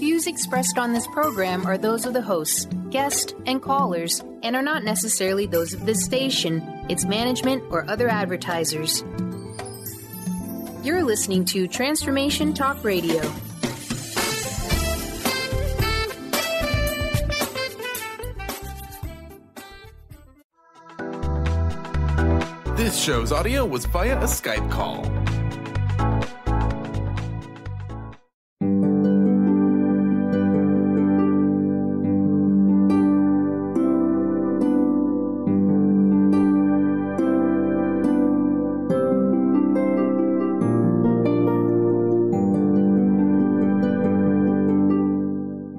views expressed on this program are those of the hosts, guests, and callers, and are not necessarily those of this station, its management, or other advertisers. You're listening to Transformation Talk Radio. This show's audio was via a Skype call.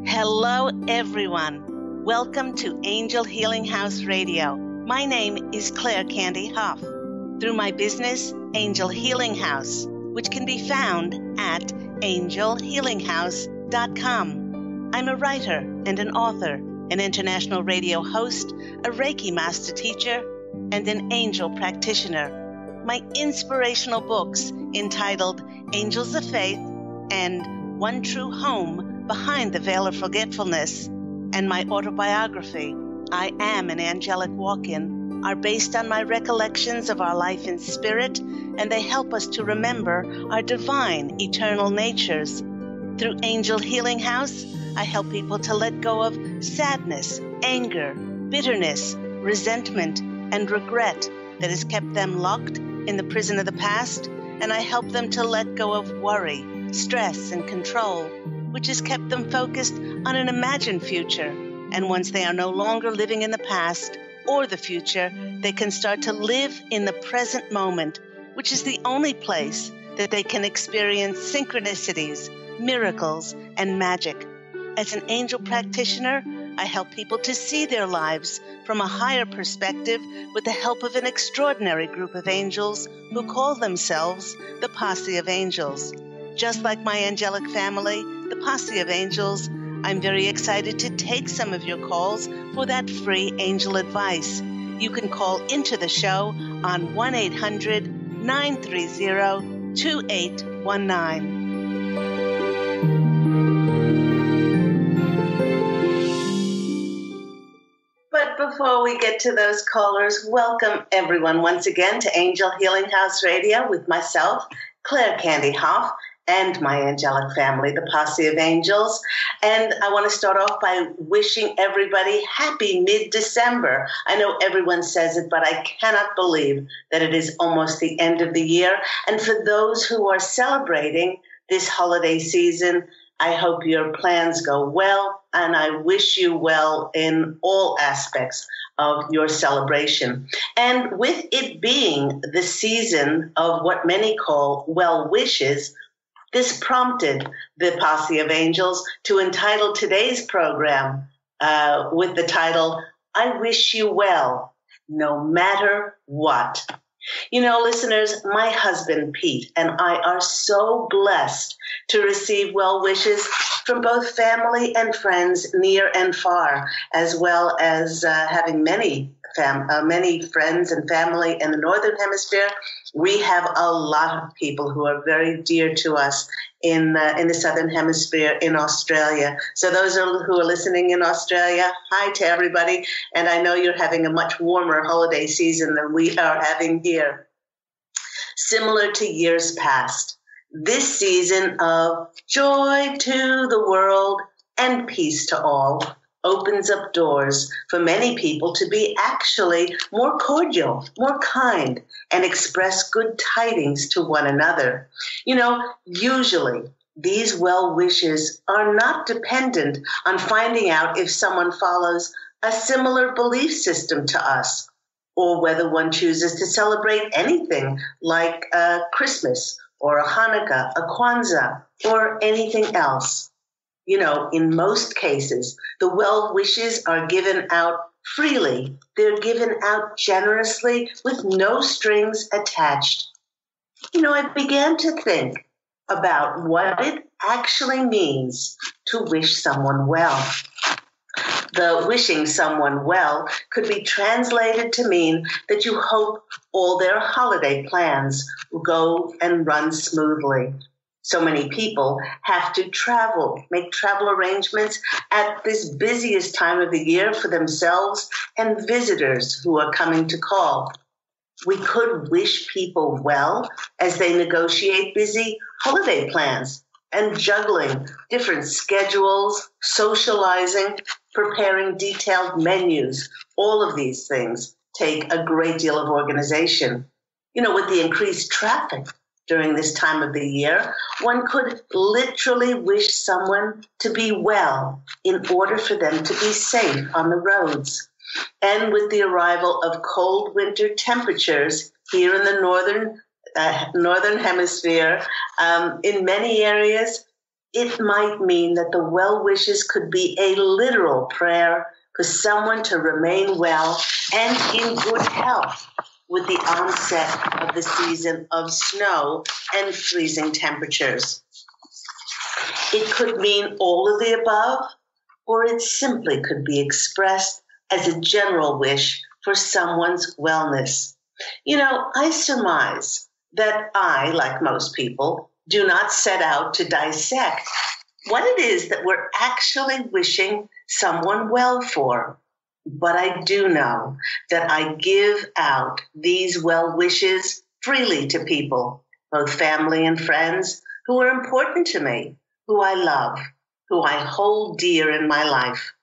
Hello, everyone. Welcome to Angel Healing House Radio. My name is Candy Hough. Through my business, Angel Healing House, which can be found at angelhealinghouse.com. I'm a writer and an author, an international radio host, a Reiki master teacher, and an angel practitioner. My inspirational books entitled Angels of Faith and One True Home Behind the Veil of Forgetfulness, and my autobiography, I Am an Angelic Walk-In, are based on my recollections of our life in spirit, and they help us to remember our divine, eternal natures. Through Angel Healing House, I help people to let go of sadness, anger, bitterness, resentment, and regret that has kept them locked in the prison of the past, and I help them to let go of worry, stress, and control, which has kept them focused on an imagined future. And once they are no longer living in the past or the future, they can start to live in the present moment, which is the only place that they can experience synchronicities, miracles, and magic. As an angel practitioner, I help people to see their lives from a higher perspective with the help of an extraordinary group of angels who call themselves the Posse of Angels. Just like my angelic family, the Posse of Angels, I'm very excited to take some of your calls for that free angel advice. You can call into the show on 1-800-930-2819. But before we get to those callers, welcome everyone once again to Angel Healing House Radio with myself, Candy Hough, and my angelic family, the Posse of Angels. And I want to start off by wishing everybody happy mid-December. I know everyone says it, but I cannot believe that it is almost the end of the year. And for those who are celebrating this holiday season, I hope your plans go well, and I wish you well in all aspects of your celebration. And with it being the season of what many call well wishes, this prompted the Posse of Angels to entitle today's program with the title, I Wish You Well, No Matter What. You know, listeners, my husband, Pete, and I are so blessed to receive well wishes from both family and friends near and far, as well as having many friends and family in the Northern Hemisphere. We have a lot of people who are very dear to us in the Southern Hemisphere in Australia. So those who are listening in Australia, hi to everybody. And I know you're having a much warmer holiday season than we are having here. Similar to years past, this season of joy to the world and peace to all opens up doors for many people to be actually more cordial, more kind, and express good tidings to one another. You know, usually these well wishes are not dependent on finding out if someone follows a similar belief system to us, or whether one chooses to celebrate anything like Christmas or a Hanukkah, a Kwanzaa, or anything else. You know, in most cases, the well wishes are given out freely. They're given out generously with no strings attached. You know, I began to think about what it actually means to wish someone well. The wishing someone well could be translated to mean that you hope all their holiday plans will go and run smoothly. So many people have to travel, make travel arrangements at this busiest time of the year for themselves and visitors who are coming to call. We could wish people well as they negotiate busy holiday plans and juggling different schedules, socializing, preparing detailed menus. All of these things take a great deal of organization. With the increased traffic during this time of the year, one could literally wish someone to be well in order for them to be safe on the roads. And with the arrival of cold winter temperatures here in the northern hemisphere, in many areas, it might mean that the well wishes could be a literal prayer for someone to remain well and in good health with the onset of the season of snow and freezing temperatures. It could mean all of the above, or it simply could be expressed as a general wish for someone's wellness. I surmise that I, like most people, do not set out to dissect what it is that we're actually wishing someone well for. But I do know that I give out these well wishes freely to people, both family and friends, who are important to me, who I love, who I hold dear in my life.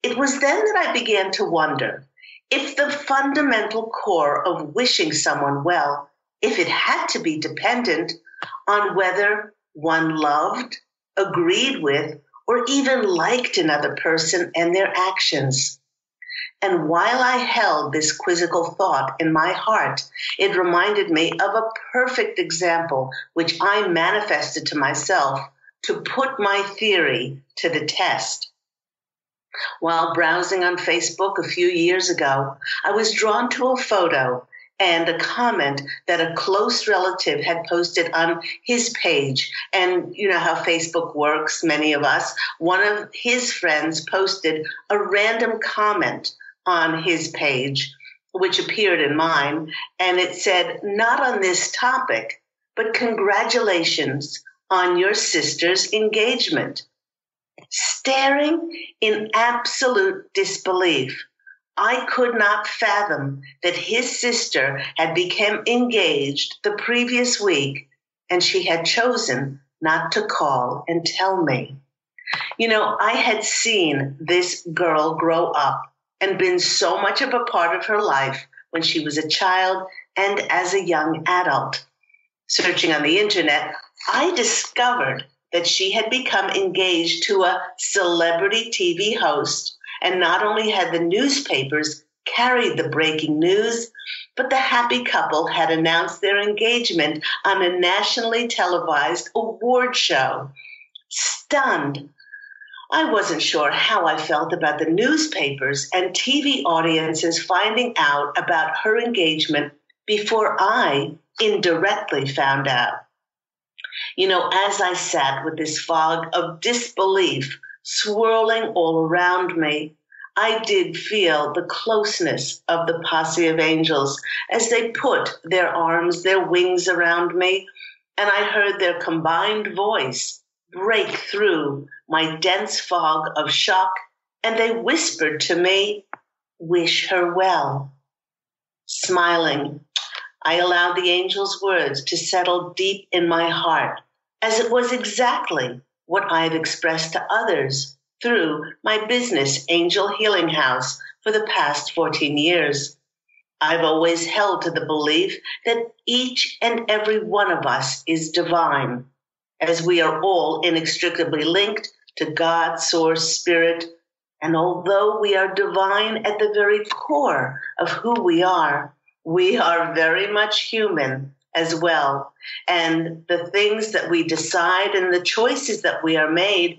It was then that I began to wonder if the fundamental core of wishing someone well, if it had to be dependent on whether one loved, agreed with, or even liked another person and their actions. And while I held this quizzical thought in my heart, it reminded me of a perfect example which I manifested to myself to put my theory to the test. While browsing on Facebook a few years ago, I was drawn to a photo and a comment that a close relative had posted on his page. And you know how Facebook works, many of us. One of his friends posted a random comment on his page, which appeared in mine, and it said, "Not on this topic, but congratulations on your sister's engagement." Staring in absolute disbelief, I could not fathom that his sister had become engaged the previous week, and she had chosen not to call and tell me. I had seen this girl grow up and been so much of a part of her life when she was a child and as a young adult. Searching on the internet, I discovered that she had become engaged to a celebrity TV host, and not only had the newspapers carried the breaking news, but the happy couple had announced their engagement on a nationally televised award show. Stunned, I wasn't sure how I felt about the newspapers and TV audiences finding out about her engagement before I indirectly found out. As I sat with this fog of disbelief swirling all around me, I did feel the closeness of the Posse of Angels as they put their arms, their wings around me, and I heard their combined voice break through my dense fog of shock, and they whispered to me, "Wish her well." Smiling, I allowed the angel's words to settle deep in my heart, as it was exactly what I've expressed to others through my business, Angel Healing House, for the past 14 years. I've always held to the belief that each and every one of us is divine, as we are all inextricably linked to God, Source, Spirit, and although we are divine at the very core of who we are very much human as well. And the things that we decide and the choices that we are made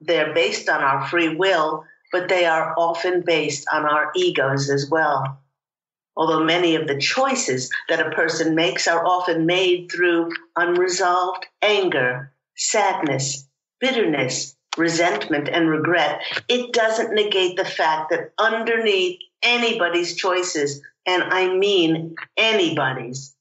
they're based on our free will, but they are often based on our egos as well. Although many of the choices that a person makes are often made through unresolved anger, sadness, bitterness, resentment, and regret, it doesn't negate the fact that underneath anybody's choices, and I mean anybody's,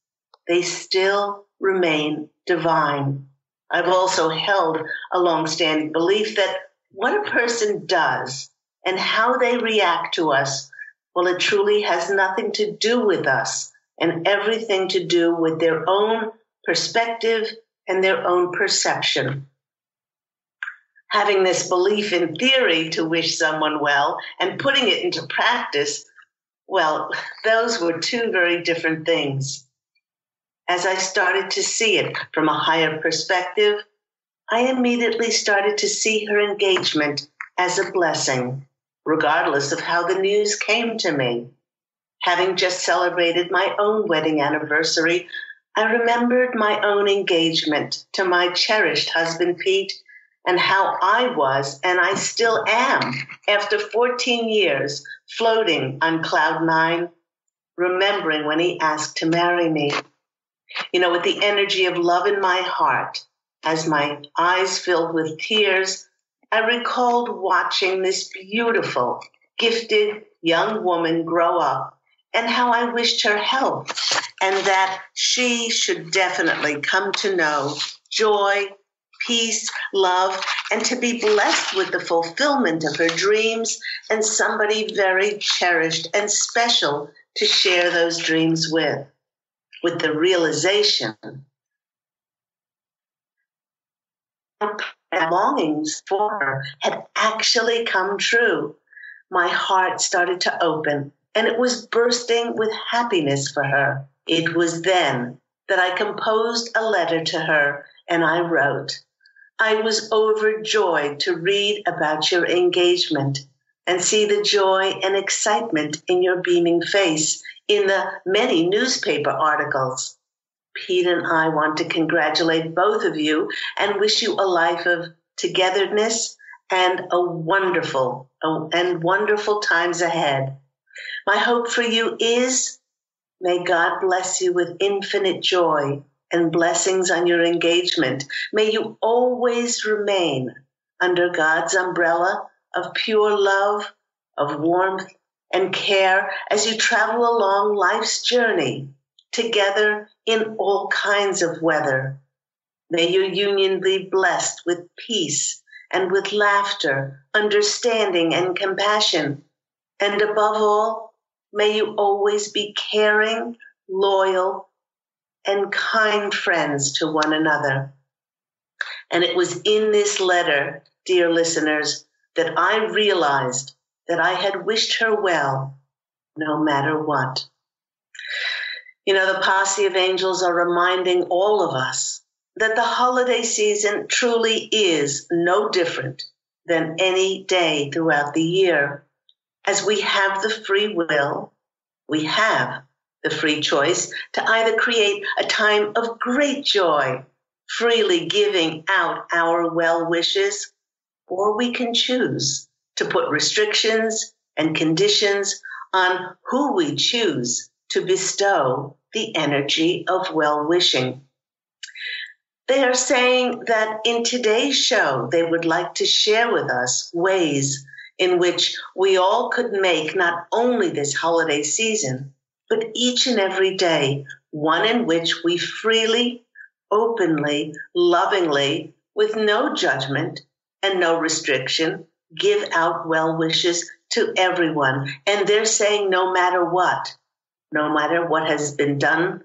they still remain divine. I've also held a long-standing belief that what a person does and how they react to us, well, it truly has nothing to do with us and everything to do with their own perspective and their own perception. Having this belief in theory to wish someone well and putting it into practice, well, those were two very different things. As I started to see it from a higher perspective, I immediately started to see her engagement as a blessing, regardless of how the news came to me. Having just celebrated my own wedding anniversary, I remembered my own engagement to my cherished husband, Pete, and how I was, and I still am, after 14 years floating on cloud nine, remembering when he asked to marry me. With the energy of love in my heart, as my eyes filled with tears, I recalled watching this beautiful, gifted young woman grow up and how I wished her health and that she should definitely come to know joy, peace, love, and to be blessed with the fulfillment of her dreams and somebody very cherished and special to share those dreams with the realization that longings for her had actually come true. My heart started to open, and it was bursting with happiness for her. It was then that I composed a letter to her, and I wrote, "I was overjoyed to read about your engagement and see the joy and excitement in your beaming face in the many newspaper articles. Pete and I want to congratulate both of you and wish you a life of togetherness and wonderful times ahead. My hope for you is, may God bless you with infinite joy and blessings on your engagement. May you always remain under God's umbrella of pure love, of warmth and care as you travel along life's journey together in all kinds of weather. May your union be blessed with peace and with laughter, understanding and compassion. And above all, may you always be caring, loyal, and kind friends to one another." And it was in this letter, dear listeners, that I realized that I had wished her well, no matter what. The Posse of Angels are reminding all of us that the holiday season truly is no different than any day throughout the year, as we have the free will, we have the free choice to either create a time of great joy, freely giving out our well wishes, or we can choose to put restrictions and conditions on who we choose to bestow the energy of well-wishing. They are saying that in today's show, they would like to share with us ways in which we all could make not only this holiday season, but each and every day, one in which we freely, openly, lovingly, with no judgment and no restriction, give out well wishes to everyone. And they're saying no matter what has been done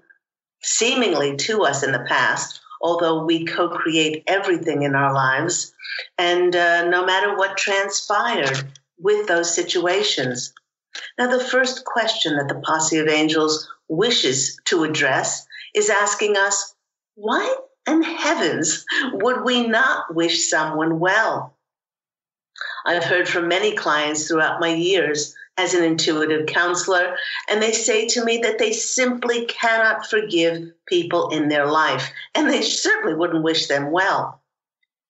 seemingly to us in the past, although we co-create everything in our lives, and no matter what transpired with those situations. Now, the first question that the Posse of Angels wishes to address is asking us, why in heavens would we not wish someone well? I've heard from many clients throughout my years as an intuitive counselor, and they say to me that they simply cannot forgive people in their life, and they certainly wouldn't wish them well.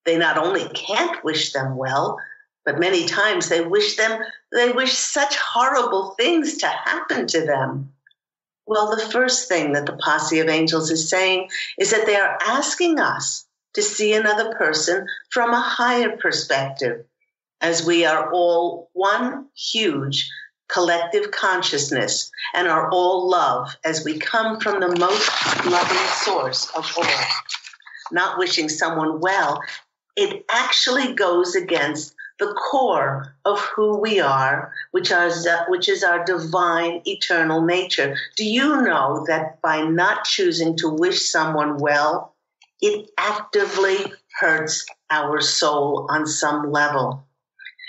They not only can't wish them well, but many times they wish such horrible things to happen to them. Well, the first thing that the Posse of Angels is saying is that they are asking us to see another person from a higher perspective, as we are all one huge collective consciousness and are all love as we come from the most loving source of all. not wishing someone well, it actually goes against the core of who we are, which is our divine, eternal nature. Do you know that by not choosing to wish someone well, it actively hurts our soul on some level?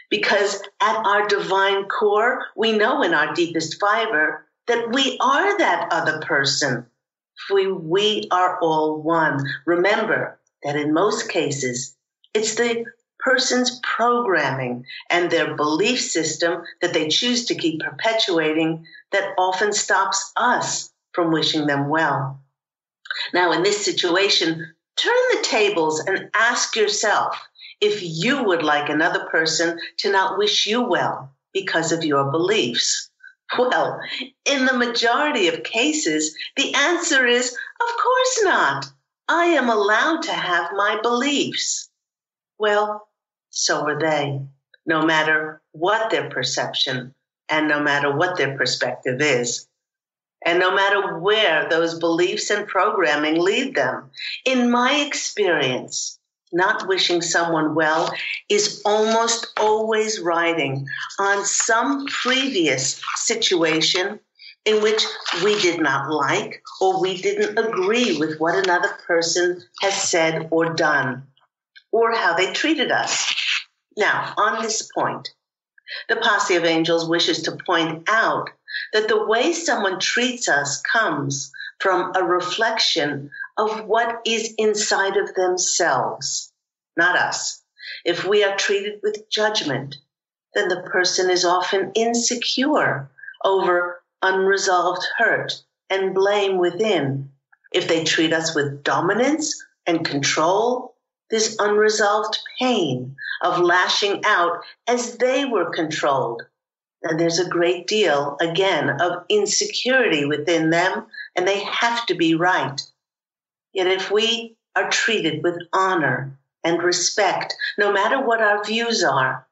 Because at our divine core, we know in our deepest fiber that we are that other person. We are all one. Remember that in most cases, it's the person's programming and their belief system that they choose to keep perpetuating that often stops us from wishing them well. Now, in this situation, turn the tables and ask yourself if you would like another person to not wish you well because of your beliefs. Well, in the majority of cases, the answer is, of course not. I am allowed to have my beliefs. Well, so are they, no matter what their perception and no matter what their perspective is, and no matter where those beliefs and programming lead them. In my experience, not wishing someone well is almost always riding on some previous situation in which we did not like or we didn't agree with what another person has said or done, or how they treated us. Now, on this point, the Posse of Angels wishes to point out that the way someone treats us comes from a reflection of what is inside of themselves, not us. If we are treated with judgment, then the person is often insecure over unresolved hurt and blame within. If they treat us with dominance and control, there's unresolved pain of lashing out as they were controlled. And there's a great deal, again, of insecurity within them, and they have to be right. Yet if we are treated with honor and respect, no matter what our views are,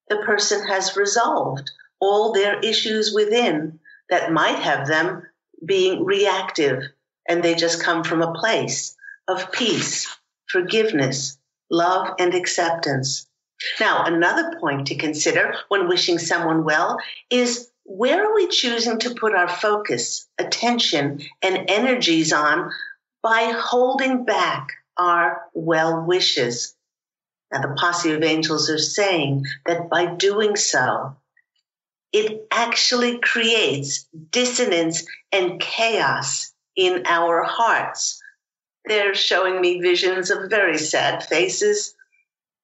the person has resolved all their issues within that might have them being reactive, and they just come from a place of peace, forgiveness, love, and acceptance. Now, another point to consider when wishing someone well is, where are we choosing to put our focus, attention, and energies on by holding back our well wishes? Now, the Posse of Angels are saying that by doing so, it actually creates dissonance and chaos in our hearts. They're showing me visions of very sad faces.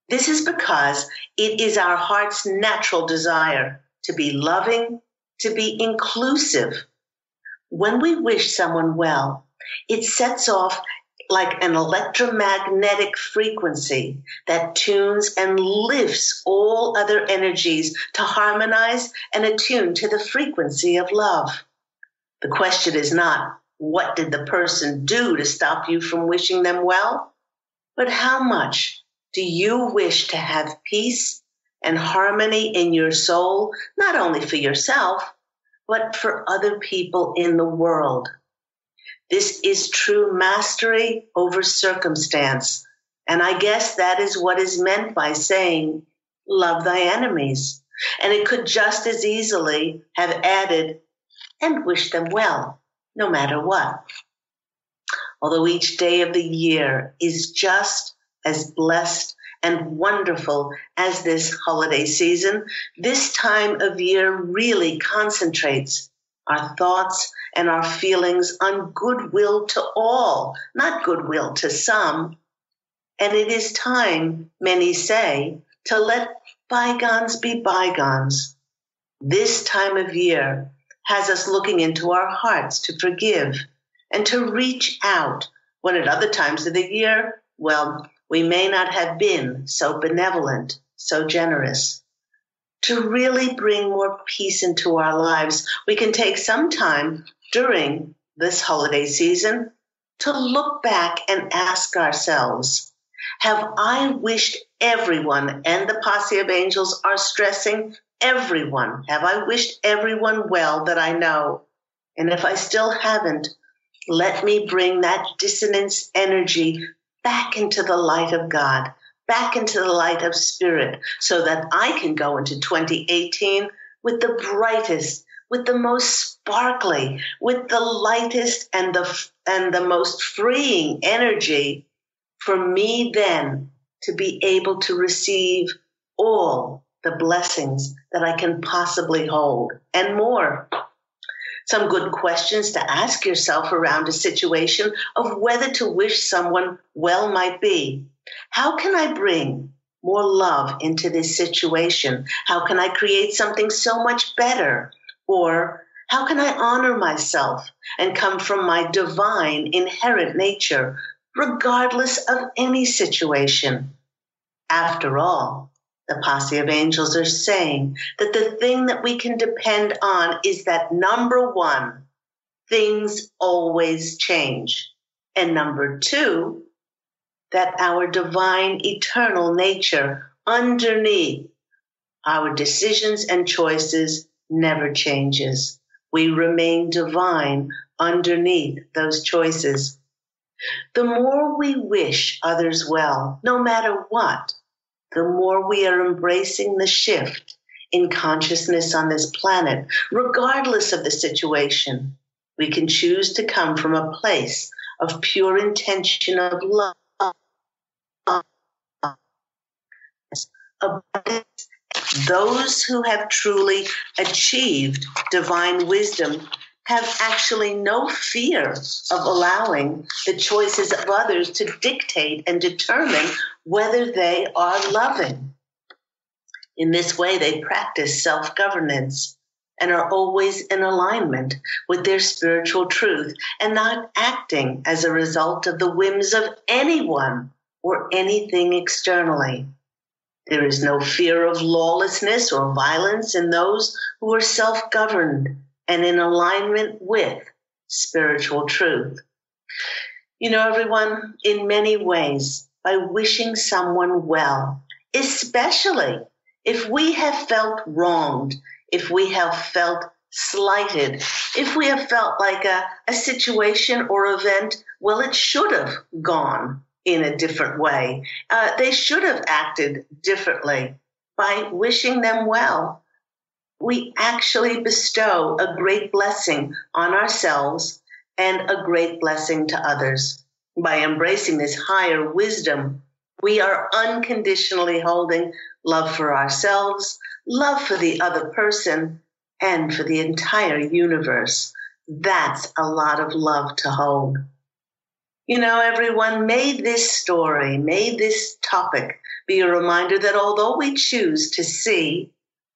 This is because it is our heart's natural desire to be loving, to be inclusive. When we wish someone well, it sets off like an electromagnetic frequency that tunes and lifts all other energies to harmonize and attune to the frequency of love. The question is not, what did the person do to stop you from wishing them well? But how much do you wish to have peace and harmony in your soul, not only for yourself, but for other people in the world? This is true mastery over circumstance. And I guess that is what is meant by saying, love thy enemies. And it could just as easily have added, and wish them well, no matter what. Although each day of the year is just as blessed and wonderful as this holiday season, this time of year really concentrates our thoughts and our feelings on goodwill to all, not goodwill to some. And it is time, many say, to let bygones be bygones. This time of year has us looking into our hearts to forgive and to reach out when at other times of the year, well, we may not have been so benevolent, so generous. To really bring more peace into our lives, we can take some time during this holiday season to look back and ask ourselves, have I wished everyone, and the Posse of Angels are stressing everyone, have I wished everyone well that I know? And if I still haven't, let me bring that dissonance energy back into the light of God, back into the light of spirit, so that I can go into 2018 with the brightest, with the most sparkly, with the lightest and the most freeing energy for me then to be able to receive all the blessings that I can possibly hold and more. Some good questions to ask yourself around a situation of whether to wish someone well might be: how can I bring more love into this situation? How can I create something so much better? Or how can I honor myself and come from my divine inherent nature, regardless of any situation? After all, the Posse of Angels are saying that the thing that we can depend on is that, number one, things always change. And number two, that our divine eternal nature underneath our decisions and choices never changes. We remain divine underneath those choices. The more we wish others well, no matter what, the more we are embracing the shift in consciousness on this planet, regardless of the situation. We can choose to come from a place of pure intention of love, abundance. Those who have truly achieved divine wisdom have actually no fear of allowing the choices of others to dictate and determine whether they are loving. In this way, they practice self-governance and are always in alignment with their spiritual truth and not acting as a result of the whims of anyone or anything externally. There is no fear of lawlessness or violence in those who are self-governed and in alignment with spiritual truth. You know, everyone, in many ways, by wishing someone well, especially if we have felt wronged, if we have felt slighted, if we have felt like a situation or event, well, it should have gone in a different way. They should have acted differently. By wishing them well, we actually bestow a great blessing on ourselves and a great blessing to others. By embracing this higher wisdom, we are unconditionally holding love for ourselves, love for the other person, and for the entire universe. That's a lot of love to hold. You know, everyone, may this story, may this topic be a reminder that although we choose to see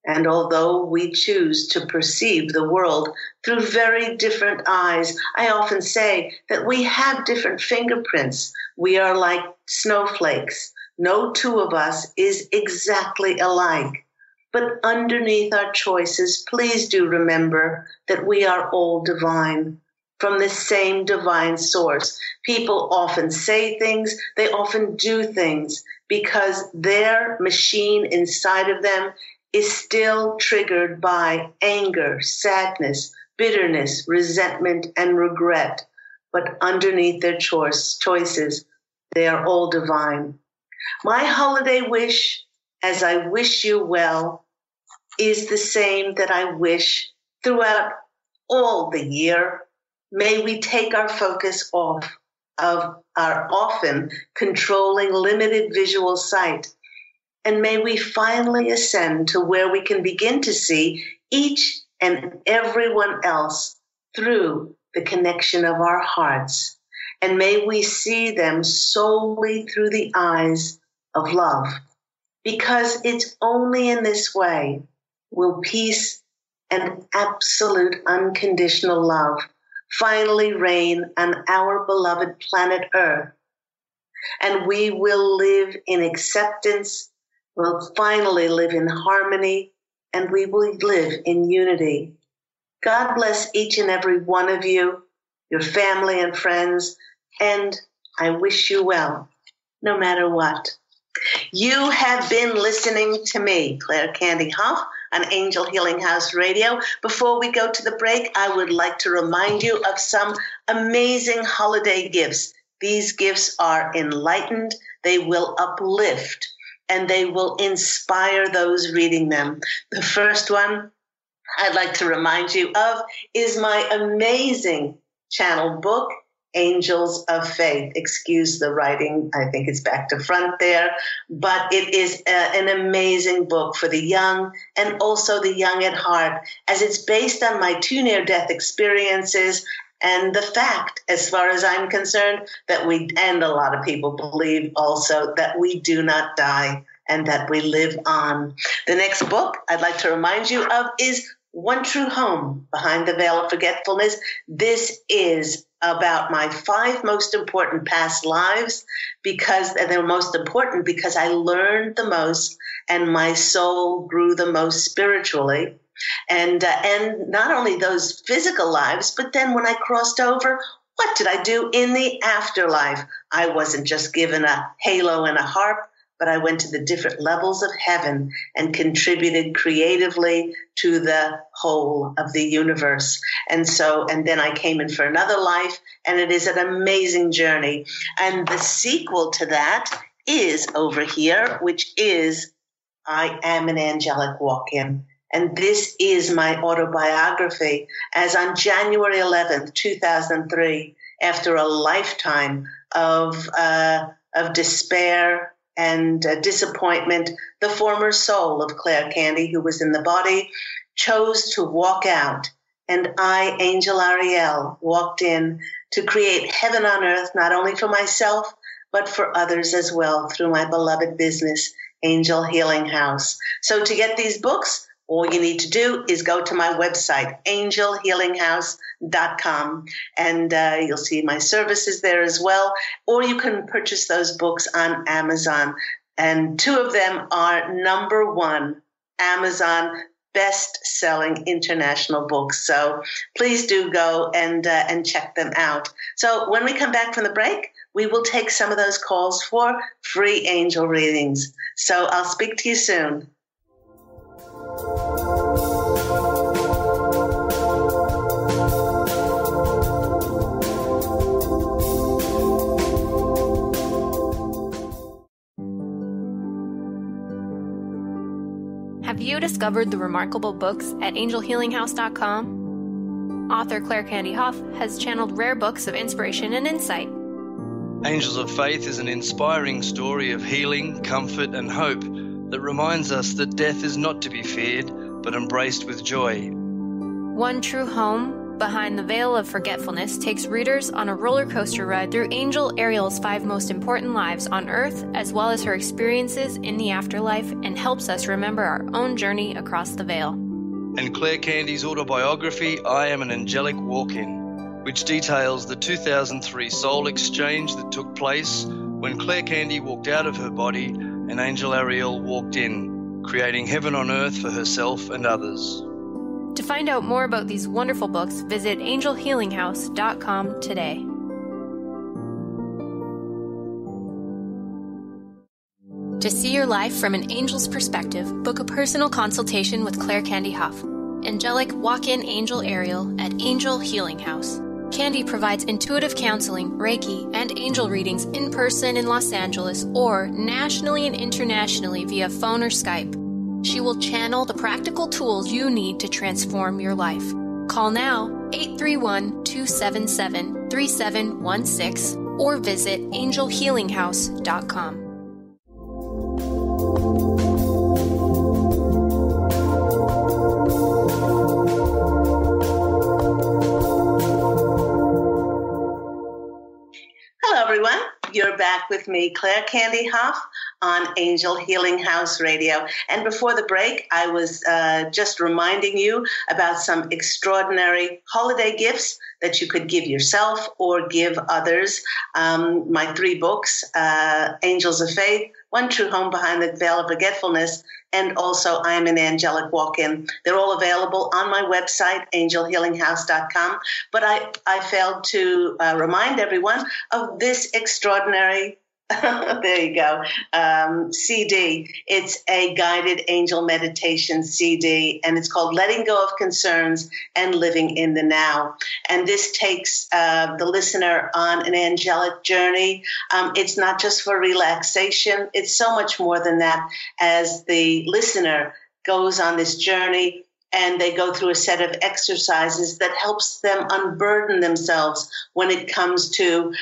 and although we choose to perceive the world through very different eyes, I often say that we have different fingerprints. We are like snowflakes. No two of us is exactly alike. But underneath our choices, please do remember that we are all divine, from the same divine source. People often say things, they often do things because their machine inside of them is still triggered by anger, sadness, bitterness, resentment, and regret. But underneath their choices, they are all divine. My holiday wish, as I wish you well, is the same that I wish throughout all the year. May we take our focus off of our often controlling limited visual sight, and may we finally ascend to where we can begin to see each and everyone else through the connection of our hearts, and may we see them solely through the eyes of love, because it's only in this way will peace and absolute unconditional love finally reign on our beloved planet Earth, and we will live in acceptance, we'll finally live in harmony, and we will live in unity. God bless each and every one of you, your family and friends, and I wish you well, no matter what. You have been listening to me, Claire Candy Hough, on Angel Healing House Radio. Before we go to the break, I would like to remind you of some amazing holiday gifts These gifts are enlightened, they will uplift, and they will inspire those reading them. The first one I'd like to remind you of is my amazing channel book, Angels of Faith. Excuse the writing, I think it's back to front there, but it is an amazing book for the young and also the young at heart, as it's based on my 2 near-death experiences and the fact, as far as I'm concerned, that and a lot of people believe also, that we do not die and that we live on. The next book I'd like to remind you of is One True Home, Behind the Veil of Forgetfulness. This is about my 5 most important past lives, because they're most important because I learned the most and my soul grew the most spiritually. And not only those physical lives, but then when I crossed over, what did I do in the afterlife? I wasn't just given a halo and a harp, but I went to the different levels of heaven and contributed creatively to the whole of the universe. And then I came in for another life, and it is an amazing journey. And the sequel to that is over here, which is I Am an Angelic Walk-In. And this is my autobiography, as on January 11th, 2003, after a lifetime of despair and disappointment, the former soul of Claire Candy, who was in the body, chose to walk out. And I, Angel Ariel, walked in to create heaven on earth, not only for myself, but for others as well, through my beloved business, Angel Healing House. So to get these books, all you need to do is go to my website, angelhealinghouse.com, and you'll see my services there as well. Or you can purchase those books on Amazon. And 2 of them are #1 Amazon best-selling international books. So please do go and check them out. So when we come back from the break, we will take some of those calls for free angel readings. So I'll speak to you soon. Have you discovered the remarkable books at angelhealinghouse.com? Author Claire Candy Hough has channeled rare books of inspiration and insight. Angels of Faith is an inspiring story of healing, comfort, and hope that reminds us that death is not to be feared, but embraced with joy. One True Home, Behind the Veil of Forgetfulness takes readers on a roller coaster ride through Angel Ariel's 5 most important lives on Earth, as well as her experiences in the afterlife, and helps us remember our own journey across the veil. And Claire Candy's autobiography, I Am an Angelic Walk-In, which details the 2003 soul exchange that took place when Claire Candy walked out of her body and Angel Ariel walked in, creating heaven on earth for herself and others. To find out more about these wonderful books, visit angelhealinghouse.com today. To see your life from an angel's perspective, book a personal consultation with Claire Candy Hough, Angelic Walk-In Angel Ariel at Angel Healing House. Candy provides intuitive counseling, Reiki, and angel readings in person in Los Angeles or nationally and internationally via phone or Skype. She will channel the practical tools you need to transform your life. Call now 831-277-3716 or visit angelhealinghouse.com. Hello, everyone. You're back with me, Claire Candy Hough, on Angel Healing House Radio. And before the break, I was just reminding you about some extraordinary holiday gifts that you could give yourself or give others. My 3 books, Angels of Faith, One True Home, Behind the Veil of Forgetfulness, and also I Am an Angelic Walk-In. They're all available on my website, angelhealinghouse.com. But I failed to remind everyone of this extraordinary There you go. CD. It's a guided angel meditation CD, and it's called Letting Go of Concerns and Living in the Now. And this takes the listener on an angelic journey. It's not just for relaxation. It's so much more than that. As the listener goes on this journey, and they go through a set of exercises that helps them unburden themselves when it comes to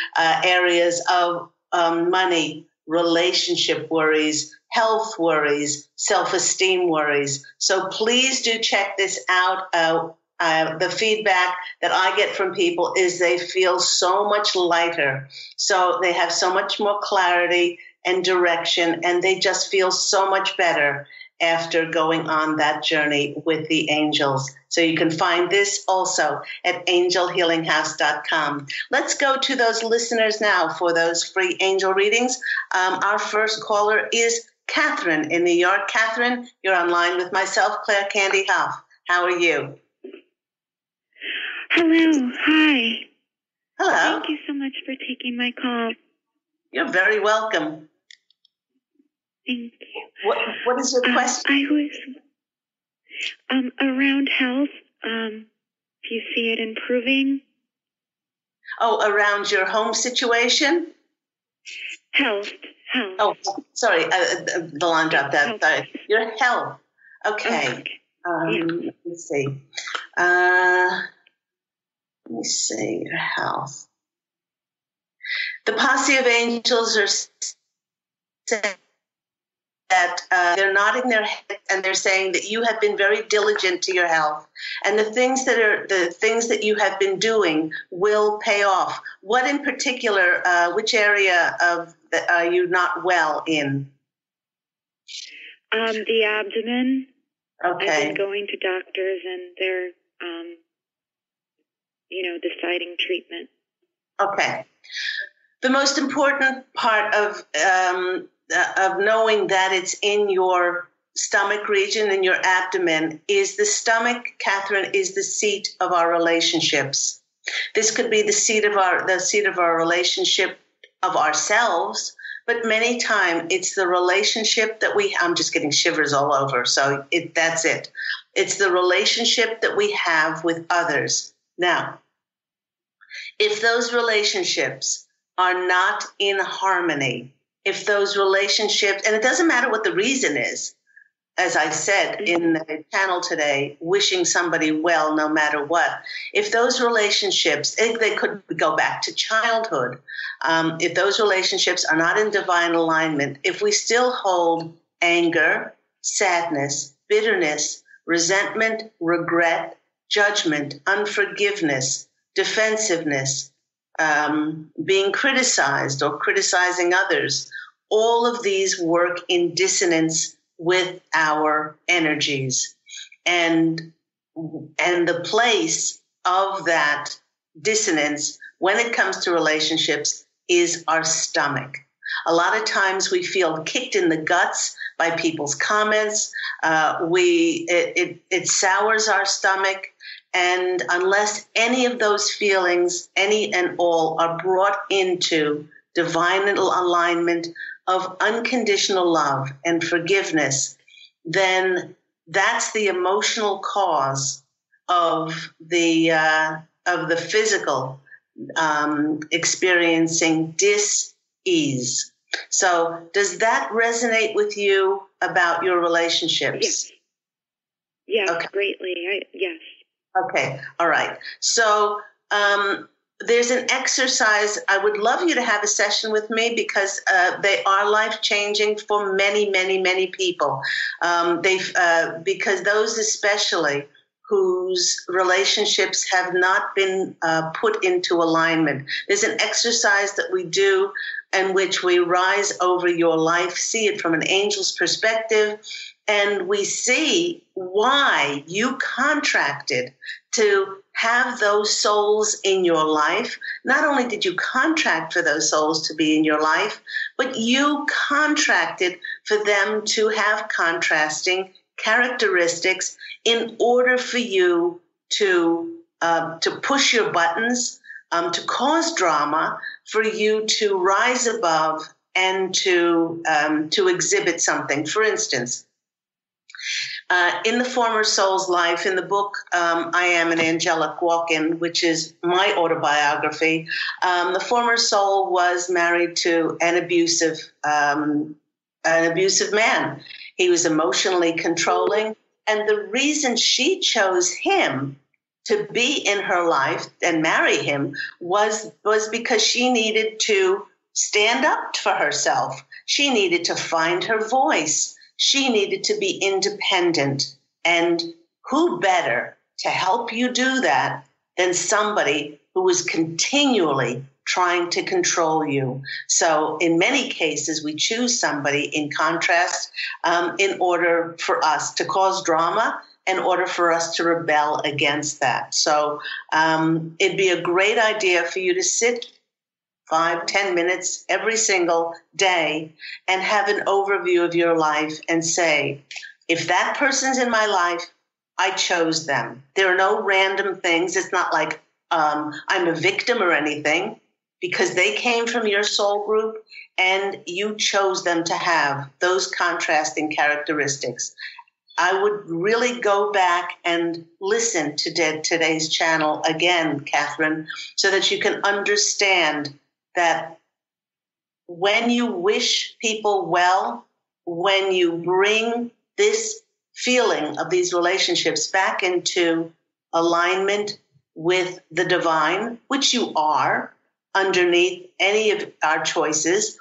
areas of money, relationship worries, health worries, self-esteem worries. So please do check this out. The feedback that I get from people is they feel so much lighter. So they have so much more clarity and direction, and they just feel so much better after going on that journey with the angels. So you can find this also at angelhealinghouse.com. Let's go to those listeners now for those free angel readings. Our first caller is Catherine in New York. Catherine, you're online with myself, Claire Candy Hough. How are you? Hello. Hi. Hello. Thank you so much for taking my call. You're very welcome. Thank you. What is your question? I was around health. Do you see it improving? Oh, around your home situation? Health. Oh, sorry. The line dropped out. Sorry. Your health. Okay. Yeah. Let's see. Let me see. Your health. The Posse of Angels are saying that they're nodding their head and they're saying that you have been very diligent to your health, and the things that you have been doing will pay off. What in particular? Which area are you not well in? The abdomen. Okay. I've been going to doctors, and they're, deciding treatment. Okay. The most important part of knowing that it's in your stomach region, in your abdomen, is the stomach, Catherine, is the seat of our relationships. This could be the seat of our relationship of ourselves, but many times it's the relationship that I'm just getting shivers all over. So that's it. It's the relationship that we have with others. Now, if those relationships are not in harmony, if those relationships, and it doesn't matter what the reason is, as I said in the panel today, wishing somebody well no matter what, if those relationships, they could go back to childhood, if those relationships are not in divine alignment, if we still hold anger, sadness, bitterness, resentment, regret, judgment, unforgiveness, defensiveness, being criticized or criticizing others, all of these work in dissonance with our energies. And the place of that dissonance when it comes to relationships is our stomach. A lot of times we feel kicked in the guts by people's comments. It sours our stomach. And unless any of those feelings, any and all, are brought into divine alignment of unconditional love and forgiveness, then that's the emotional cause of the physical experiencing dis-ease. So does that resonate with you about your relationships? Yes, okay. Greatly. Yes. Okay. All right. So there's an exercise. I would love you to have a session with me because they are life-changing for many, many, many people. Because those especially whose relationships have not been put into alignment. There's an exercise that we do in which we rise over your life, see it from an angel's perspective, and we see why you contracted to have those souls in your life. Not only did you contract for those souls to be in your life, but you contracted for them to have contrasting characteristics in order for you to push your buttons, to cause drama, for you to rise above and to exhibit something. For instance, in the former soul's life, in the book I Am an Angelic Walk-In, which is my autobiography, the former soul was married to an abusive man. He was emotionally controlling, and the reason she chose him to be in her life and marry him was because she needed to stand up for herself. She needed to find her voice. She needed to be independent. And who better to help you do that than somebody who was continually trying to control you? So in many cases, we choose somebody in contrast in order for us to cause drama, in order for us to rebel against that. So it'd be a great idea for you to sit 5-10 minutes every single day and have an overview of your life and say, if that person's in my life, I chose them. There are no random things. It's not like I'm a victim or anything, because they came from your soul group and you chose them to have those contrasting characteristics. I would really go back and listen to today's channel again, Catherine, so that you can understand that when you wish people well, when you bring this feeling of these relationships back into alignment with the divine, which you are underneath any of our choices,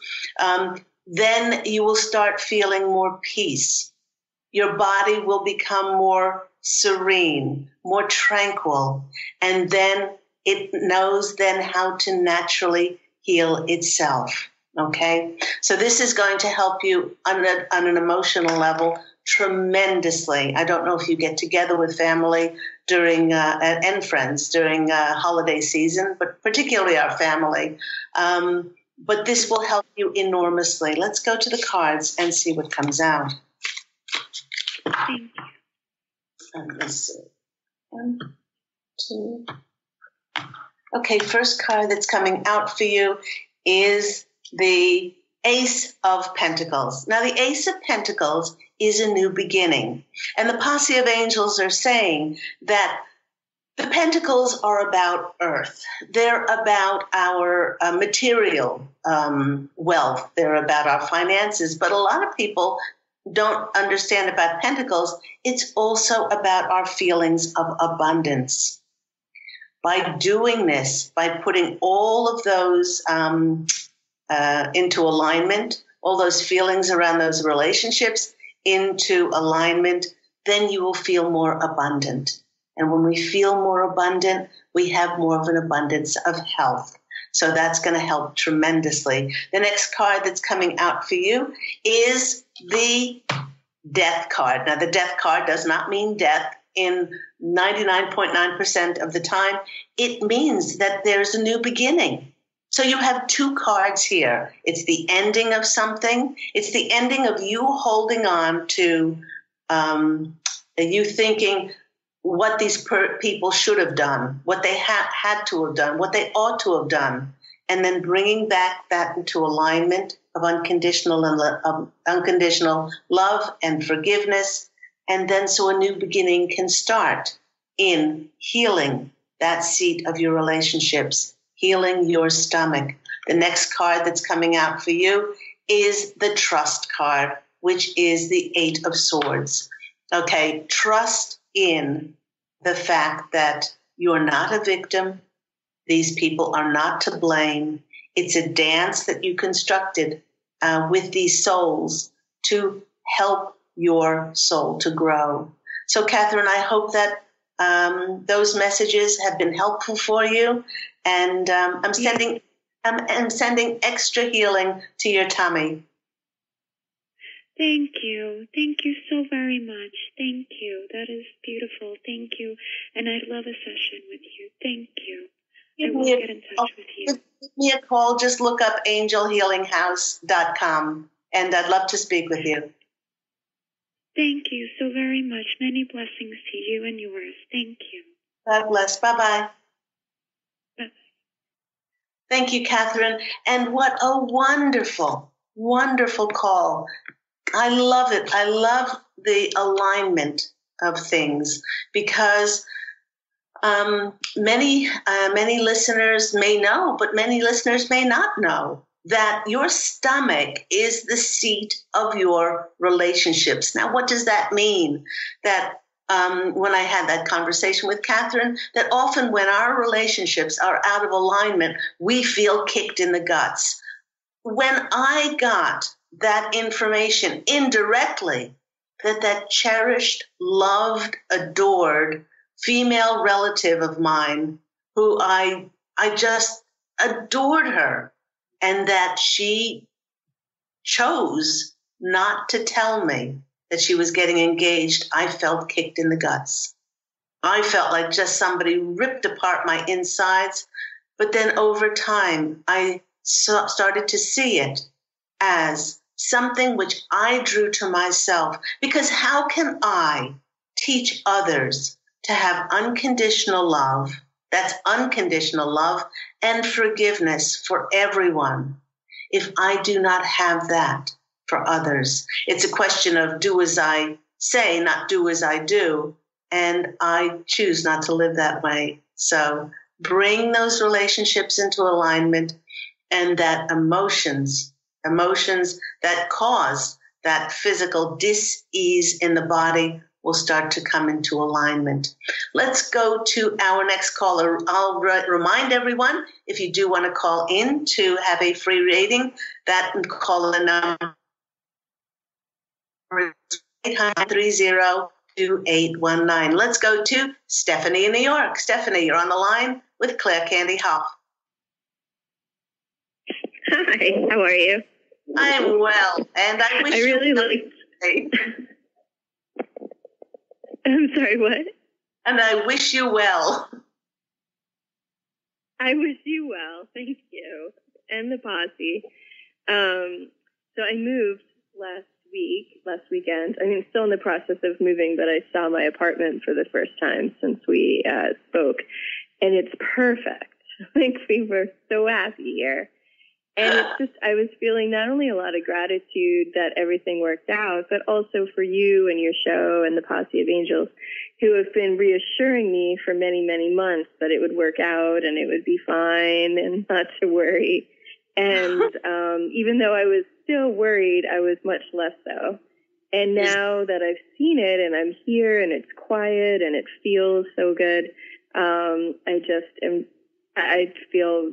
then you will start feeling more peace. Your body will become more serene, more tranquil, and then it knows then how to naturally heal itself. Okay? So this is going to help you on an emotional level tremendously. I don't know if you get together with family during and friends during holiday season, but particularly our family. But this will help you enormously. Let's go to the cards and see what comes out. Thank you. Let's see. 1, 2. Okay, first card that's coming out for you is the Ace of Pentacles. Now, the Ace of Pentacles is a new beginning. And the Posse of Angels are saying that the Pentacles are about Earth. They're about our material wealth. They're about our finances. But a lot of people don't understand about Pentacles. It's also about our feelings of abundance. By doing this, by putting all of those into alignment, all those feelings around those relationships into alignment, then you will feel more abundant. And when we feel more abundant, we have more of an abundance of health. So that's going to help tremendously. The next card that's coming out for you is the Death card. Now, the Death card does not mean death. In 99.9% of the time, it means that there's a new beginning. So you have two cards here. It's the ending of something. It's the ending of you holding on to you thinking what these people should have done, what they had to have done, what they ought to have done, and then bringing back that into alignment of unconditional love and forgiveness. And then so a new beginning can start in healing that seat of your relationships, healing your stomach. The next card that's coming out for you is the Trust card, which is the 8 of Swords. Okay, trust in the fact that you're not a victim. These people are not to blame. It's a dance that you constructed with these souls to help your soul to grow. So, Catherine, I hope that those messages have been helpful for you, and I'm sending extra healing to your tummy. Thank you. Thank you so very much. Thank you. That is beautiful. Thank you. And I'd love a session with you. Thank you. I will get in touch with you. Give me a call. Just look up angelhealinghouse.com, and I'd love to speak with you. Thank you so very much. Many blessings to you and yours. Thank you. God bless. Bye-bye. Bye. Thank you, Catherine. And what a wonderful wonderful call. I love it. I love the alignment of things because many listeners may know, but many listeners may not know that your stomach is the seat of your relationships. Now, what does that mean? That when I had that conversation with Catherine, that often when our relationships are out of alignment, we feel kicked in the guts. When I got that information indirectly, that cherished, loved, adored female relative of mine, who I just adored her, and that she chose not to tell me that she was getting engaged, I felt kicked in the guts. I felt like just somebody ripped apart my insides. But then over time, I started to see it as something which I drew to myself. Because how can I teach others to have unconditional love? That's unconditional love and forgiveness for everyone if I do not have that for others. It's a question of do as I say, not do as I do. And I choose not to live that way. So bring those relationships into alignment, and that emotions that cause that physical dis-ease in the body will start to come into alignment. Let's go to our next caller. I'll remind everyone, if you do want to call in to have a free reading, that call the number 830-2819. Let's go to Stephanie in New York. Stephanie, you're on the line with Claire Candy Hough. Hi, how are you? I'm well, and I wish I'm sorry, what? And I wish you well. I wish you well, thank you. And the posse. So I moved last weekend. I mean, still in the process of moving, but I saw my apartment for the first time since we spoke. And it's perfect. Like, we were so happy here. And it's just, I was feeling not only a lot of gratitude that everything worked out, but also for you and your show and the Posse of Angels, who have been reassuring me for many, many months that it would work out and it would be fine and not to worry. And even though I was still worried, I was much less so. And now that I've seen it and I'm here and it's quiet and it feels so good, I feel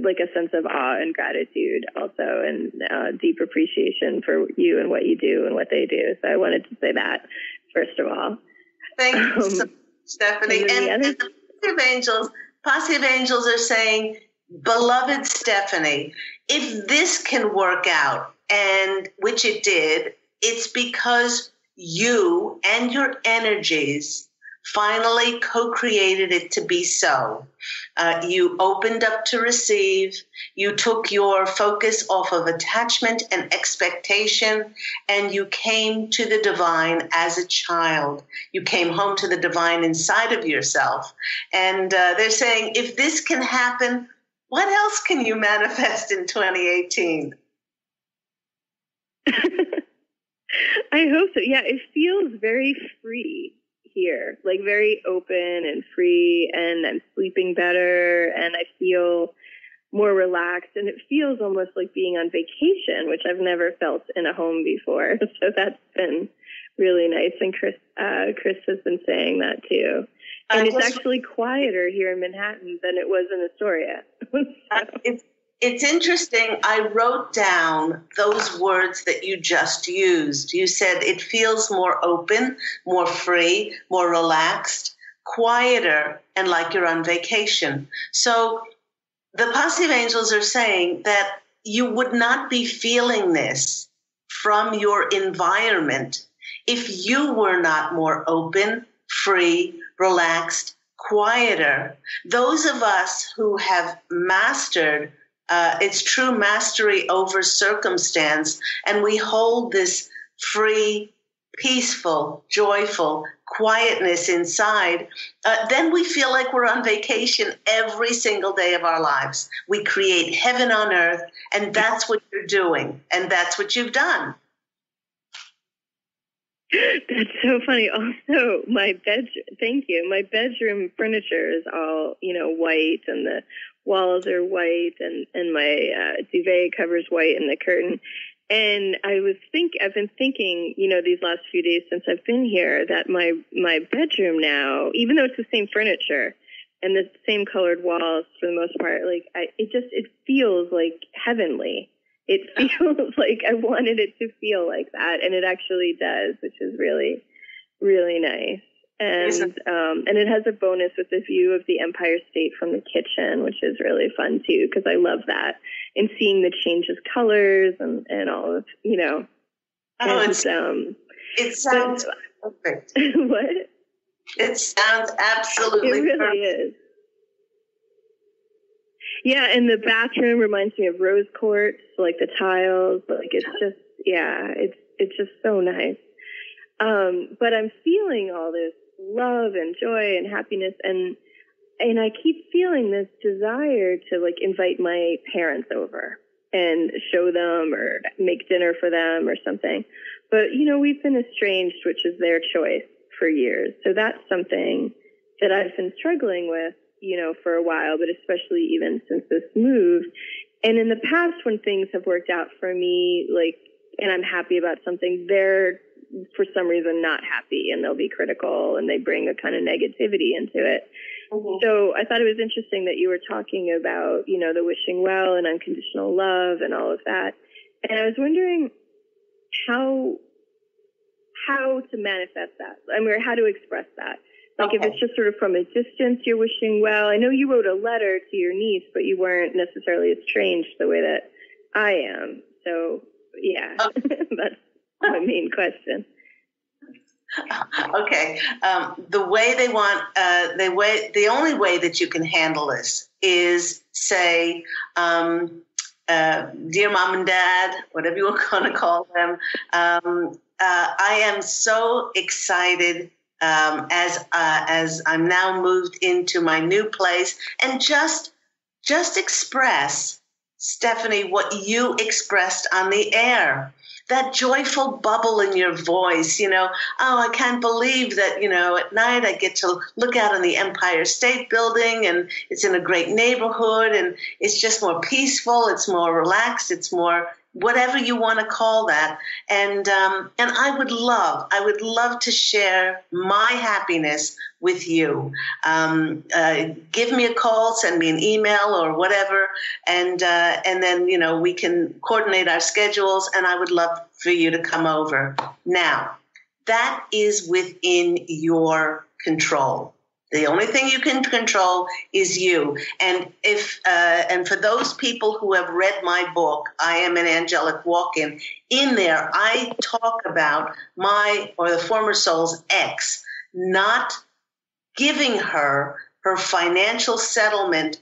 like a sense of awe and gratitude also, and deep appreciation for you and what you do and what they do. So I wanted to say that, first of all. Thank you so much, Stephanie. And the Posse of Angels are saying, beloved Stephanie, if this can work out, and which it did, it's because you and your energies finally co-created it to be so. You opened up to receive. You took your focus off of attachment and expectation, and you came to the divine as a child. You came home to the divine inside of yourself. And they're saying, if this can happen, what else can you manifest in 2018? I hope so. Yeah, it feels very free here, like very open and free, and I'm sleeping better and I feel more relaxed, and it feels almost like being on vacation, which I've never felt in a home before. So that's been really nice. And Chris has been saying that too. And it's actually quieter here in Manhattan than it was in Astoria. It's interesting. I wrote down those words that you just used. You said it feels more open, more free, more relaxed, quieter, and like you're on vacation. So the Posse of Angels are saying that you would not be feeling this from your environment if you were not more open, free, relaxed, quieter. Those of us who have mastered it's true mastery over circumstance, and we hold this free peaceful, joyful, quietness inside, then we feel like we're on vacation every single day of our lives. We create heaven on earth, and that's what you're doing, and that's what you've done. That's so funny. Also, my bedroom, thank you. My bedroom furniture is all, white, and the walls are white, and my duvet covers white, and the curtain. And I've been thinking, these last few days since I've been here, that my bedroom now, even though it's the same furniture and the same colored walls for the most part, it feels like heavenly. It feels like I wanted it to feel like that, and it actually does, which is really, really nice. And it has a bonus with the view of the Empire State from the kitchen, which is really fun too, because I love that. And seeing the change of colors and all of, Oh, and, it sounds perfect. What? It sounds absolutely perfect. It really perfect. is. Yeah, and the bathroom reminds me of rose quartz, like the tiles. It's just, it's just so nice. But I'm feeling all this love and joy and happiness, and I keep feeling this desire to invite my parents over and show them or make dinner for them or something. But, we've been estranged, which is their choice for years. So that's something that I've been struggling with, for a while, but especially even since this move. And in the past, when things have worked out for me, and I'm happy about something, they're for some reason not happy, and they'll be critical, and they bring a kind of negativity into it. Mm-hmm. So I thought it was interesting that you were talking about, the wishing well and unconditional love and all of that. And I was wondering how to manifest that, or how to express that. If it's just sort of from a distance you're wishing well. I know you wrote a letter to your niece, but you weren't necessarily estranged the way that I am. So, yeah, that's my main question. Okay. The way they want, the only way that you can handle this is say, dear mom and dad, whatever you want to call them, I am so excited as I'm now moved into my new place, and just express, Stephanie, what you expressed on the air. That joyful bubble in your voice, I can't believe that, at night I get to look out on the Empire State Building, and it's in a great neighborhood, and it's just more peaceful, it's more relaxed, it's more whatever you want to call that. And I would love to share my happiness with you. Give me a call, send me an email or whatever, and then we can coordinate our schedules, and I would love for you to come over. Now, that is within your control. The only thing you can control is you. And and for those people who have read my book, I Am an Angelic Walk-In, in there I talk about the former soul's ex not giving her financial settlement,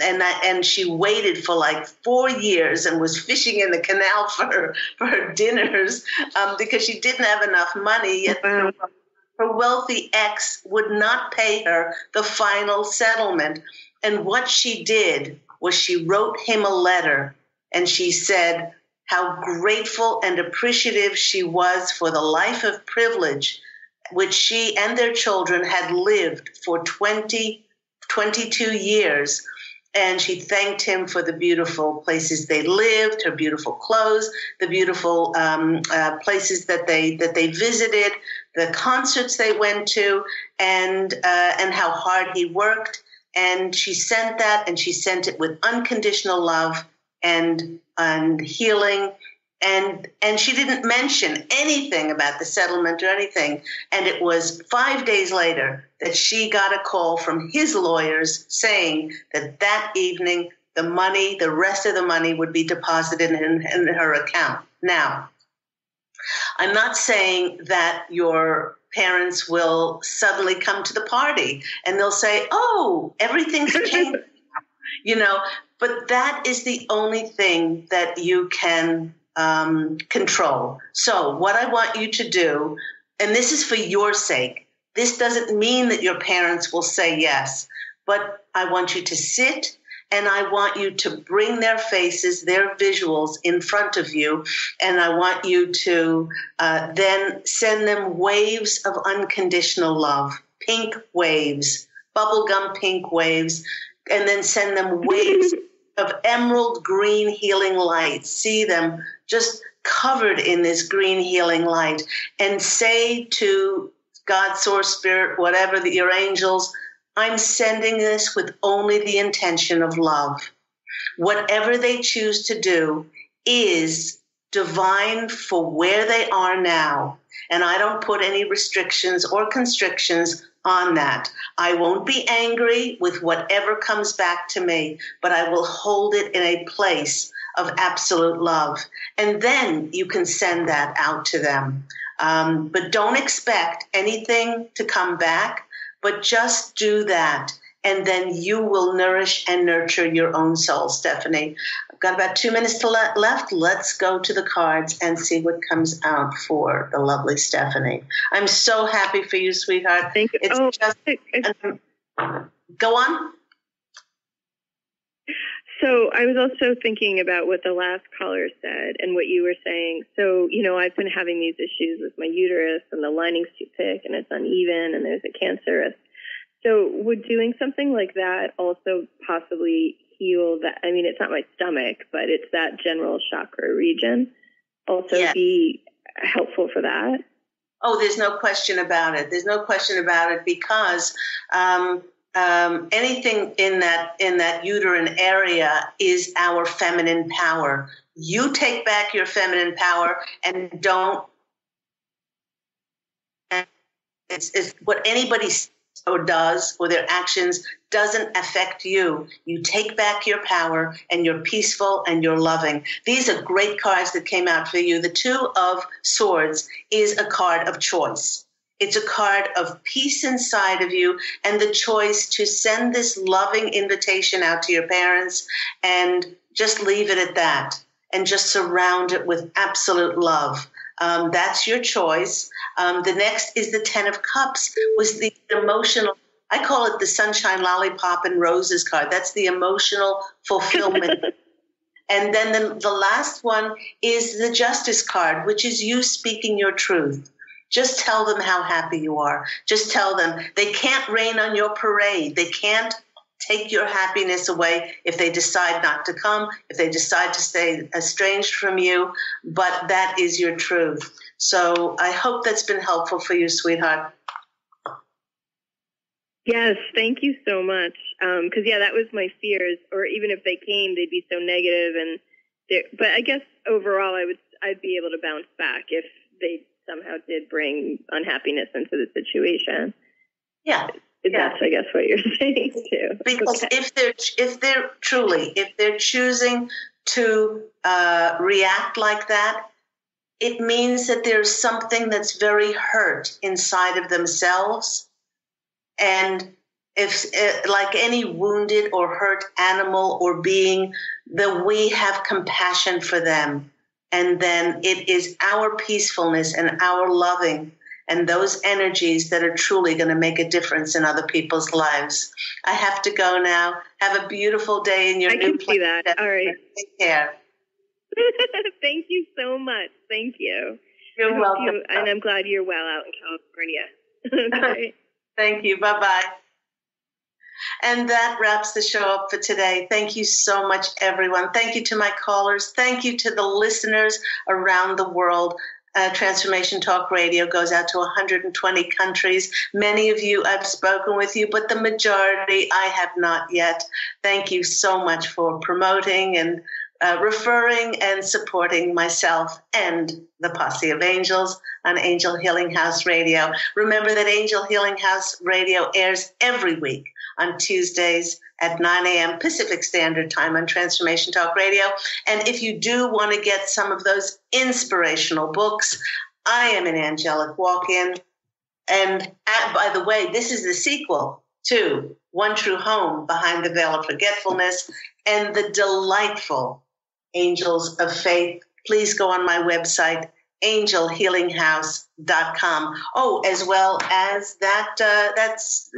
and she waited for 4 years and was fishing in the canal for her dinners because she didn't have enough money. Yet her wealthy ex would not pay her the final settlement. And what she did was she wrote him a letter, and she said how grateful and appreciative she was for the life of privilege which she and their children had lived for 22 years. And she thanked him for the beautiful places they lived, her beautiful clothes, the beautiful places that they visited, the concerts they went to, and how hard he worked. And she sent that, and she sent it with unconditional love and healing. And she didn't mention anything about the settlement or anything. And it was 5 days later that she got a call from his lawyers saying that evening the rest of the money would be deposited in her account. Now, I'm not saying that your parents will suddenly come to the party and they'll say, oh, everything's changed, but that is the only thing that you can control. So what I want you to do and this is for your sake. This doesn't mean that your parents will say yes, but I want you to sit and I want you to bring their faces, their visuals in front of you, and I want you to then send them waves of unconditional love, pink waves, bubblegum pink waves, and then send them waves of emerald green healing light. See them just covered in this green healing light, and say to God, Source, Spirit, whatever, your angels, I'm sending this with only the intention of love. Whatever they choose to do is divine for where they are now. And I don't put any restrictions or constrictions on that. I won't be angry with whatever comes back to me, but I will hold it in a place of absolute love. And then you can send that out to them. But don't expect anything to come back, but just do that. And then you will nourish and nurture your own soul, Stephanie. I've got about 2 minutes left. Let's go to the cards and see what comes out for the lovely Stephanie. I'm so happy for you, sweetheart. Thank you. Go on. So I was also thinking about what the last caller said and what you were saying. So, I've been having these issues with my uterus and the lining's too thick and it's uneven and there's a cancerous. So would doing something like that also possibly heal that? I mean, it's not my stomach, but it's that general chakra region. Also be helpful for that? Oh, there's no question about it. There's no question about it, because anything in that uterine area is our feminine power. You take back your feminine power and don't. It's what anybody or does or their actions doesn't affect you. You take back your power and you're peaceful and you're loving. These are great cards that came out for you. The Two of Swords is a card of choice. It's a card of peace inside of you and the choice to send this loving invitation out to your parents and just leave it at that and just surround it with absolute love. That's your choice. The next is the Ten of Cups, was the emotional, I call it the sunshine, lollipop, and roses card. That's the emotional fulfillment. And then the last one is the Justice card, which is you speaking your truth. Just tell them how happy you are. Just tell them they can't rain on your parade. They can't take your happiness away if they decide not to come, if they decide to stay estranged from you, but that is your truth. So I hope that's been helpful for you, sweetheart. Yes, thank you so much. Because, that was my fears, or even if they came, they'd be so negative. But I guess overall I'd be able to bounce back if they somehow did bring unhappiness into the situation. Yeah. That's, I guess, what you're saying too. Because if they're choosing to react like that, it means that there's something that's very hurt inside of themselves. And if, like any wounded or hurt animal or being, that we have compassion for them. And then it is our peacefulness and our loving and those energies that are truly going to make a difference in other people's lives. I have to go now. Have a beautiful day in your new place. I can see that. All right. Take care. Thank you so much. Thank you. You're welcome. And I'm glad you're well out in California. Okay. Thank you. Bye-bye. And that wraps the show up for today. Thank you so much, everyone. Thank you to my callers. Thank you to the listeners around the world. Transformation Talk Radio goes out to 120 countries. Many of you I've spoken with you, but the majority I have not yet. Thank you so much for promoting and referring and supporting myself and the Posse of Angels on Angel Healing House Radio. Remember that Angel Healing House Radio airs every week on Tuesdays at 9 a.m. Pacific Standard Time on Transformation Talk Radio. And if you do want to get some of those inspirational books, I am an angelic walk-in. And by the way, this is the sequel to One True Home, Behind the Veil of Forgetfulness, and the delightful Angels of Faith. Please go on my website, angelhealinghouse.com. Oh, as well as that's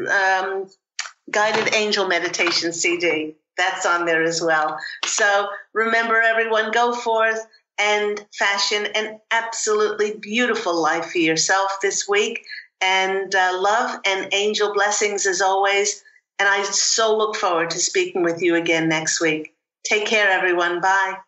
guided angel meditation CD. That's on there as well. So remember, everyone, go forth and fashion an absolutely beautiful life for yourself this week. And love and angel blessings as always. And I so look forward to speaking with you again next week. Take care, everyone. Bye.